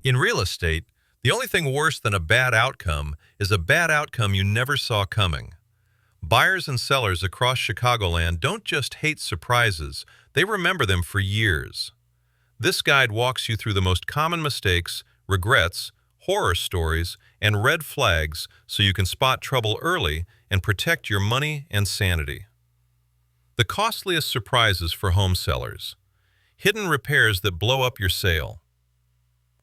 In real estate, the only thing worse than a bad outcome is a bad outcome you never saw coming. Buyers and sellers across Chicagoland don't just hate surprises, they remember them for years. This guide walks you through the most common mistakes, regrets, horror stories, and red flags so you can spot trouble early and protect your money and sanity. The costliest surprises for home sellers. Hidden repairs that blow up your sale.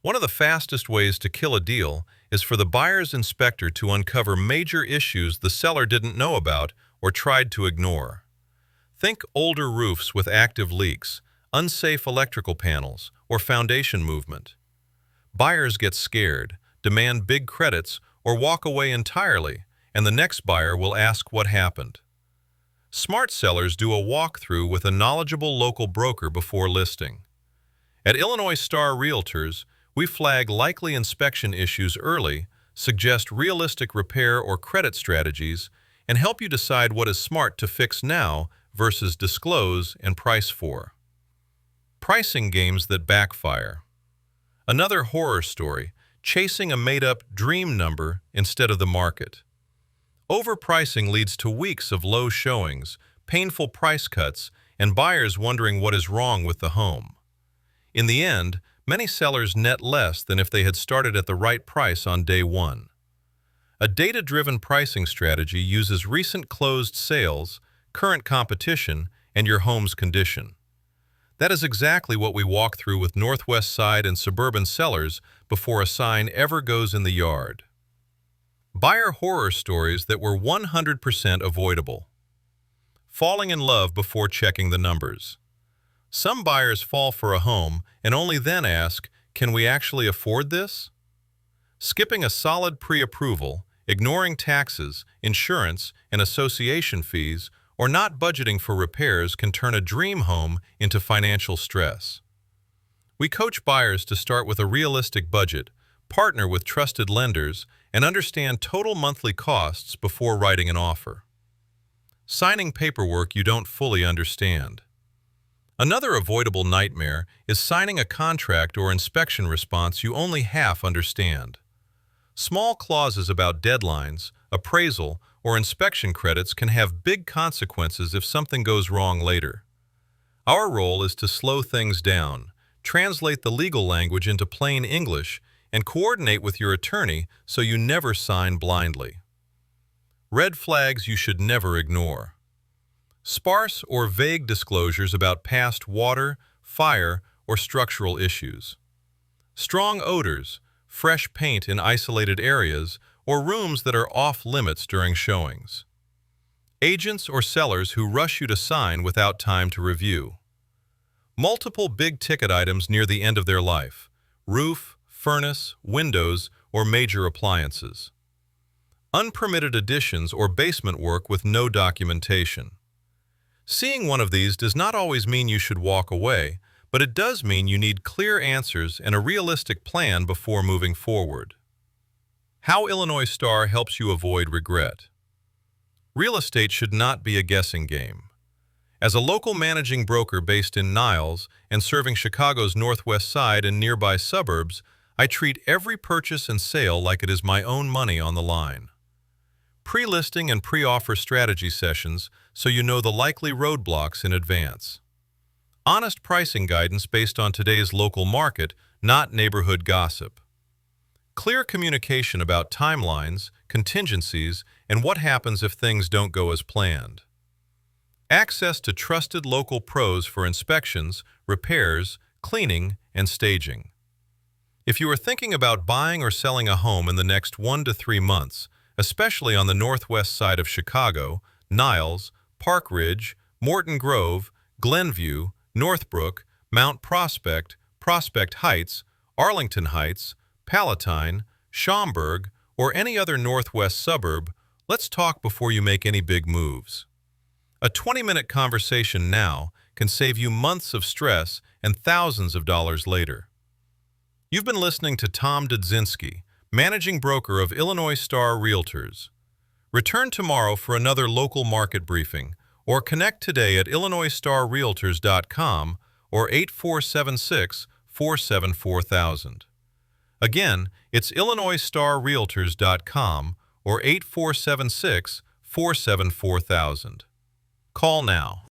One of the fastest ways to kill a deal is for the buyer's inspector to uncover major issues the seller didn't know about or tried to ignore. Think older roofs with active leaks, unsafe electrical panels, or foundation movement. Buyers get scared, demand big credits, or walk away entirely, and the next buyer will ask what happened. Smart sellers do a walkthrough with a knowledgeable local broker before listing. At Illinois Star Realtors, we flag likely inspection issues early, suggest realistic repair or credit strategies, and help you decide what is smart to fix now versus disclose and price for. Pricing games that backfire. Another horror story, chasing a made-up dream number instead of the market. Overpricing leads to weeks of low showings, painful price cuts, and buyers wondering what is wrong with the home. In the end, many sellers net less than if they had started at the right price on day one. A data-driven pricing strategy uses recent closed sales, current competition, and your home's condition. That is exactly what we walk through with Northwest Side and suburban sellers before a sign ever goes in the yard. Buyer horror stories that were 100% avoidable. Falling in love before checking the numbers. Some buyers fall for a home and only then ask, "Can we actually afford this?" Skipping a solid pre-approval, ignoring taxes, insurance, and association fees, or not budgeting for repairs can turn a dream home into financial stress. We coach buyers to start with a realistic budget, partner with trusted lenders, and understand total monthly costs before writing an offer. Signing paperwork you don't fully understand. Another avoidable nightmare is signing a contract or inspection response you only half understand. Small clauses about deadlines, appraisal, or inspection credits can have big consequences if something goes wrong later. Our role is to slow things down, translate the legal language into plain English, and coordinate with your attorney so you never sign blindly. Red flags you should never ignore. Sparse or vague disclosures about past water, fire, or structural issues. Strong odors, fresh paint in isolated areas, or rooms that are off-limits during showings. Agents or sellers who rush you to sign without time to review. Multiple big-ticket items near the end of their life. Roof, furnace, windows, or major appliances. Unpermitted additions or basement work with no documentation. Seeing one of these does not always mean you should walk away, but it does mean you need clear answers and a realistic plan before moving forward. How Illinois Star helps you avoid regret. Real estate should not be a guessing game. As a local managing broker based in Niles and serving Chicago's Northwest Side and nearby suburbs, I treat every purchase and sale like it is my own money on the line. Pre-listing and pre-offer strategy sessions so you know the likely roadblocks in advance. Honest pricing guidance based on today's local market, not neighborhood gossip. Clear communication about timelines, contingencies, and what happens if things don't go as planned. Access to trusted local pros for inspections, repairs, cleaning, and staging. If you are thinking about buying or selling a home in the next 1 to 3 months, especially on the northwest side of Chicago, Niles, Park Ridge, Morton Grove, Glenview, Northbrook, Mount Prospect, Prospect Heights, Arlington Heights, Palatine, Schaumburg, or any other northwest suburb, let's talk before you make any big moves. A 20-minute conversation now can save you months of stress and thousands of dollars later. You've been listening to Tom Dudzinski, Managing Broker of Illinois Star Realtors. Return tomorrow for another local market briefing, or connect today at illinoisstarrealtors.com or 8476-474,000. Again, it's IllinoisStarRealtors.com or 8476-474,000. Call now.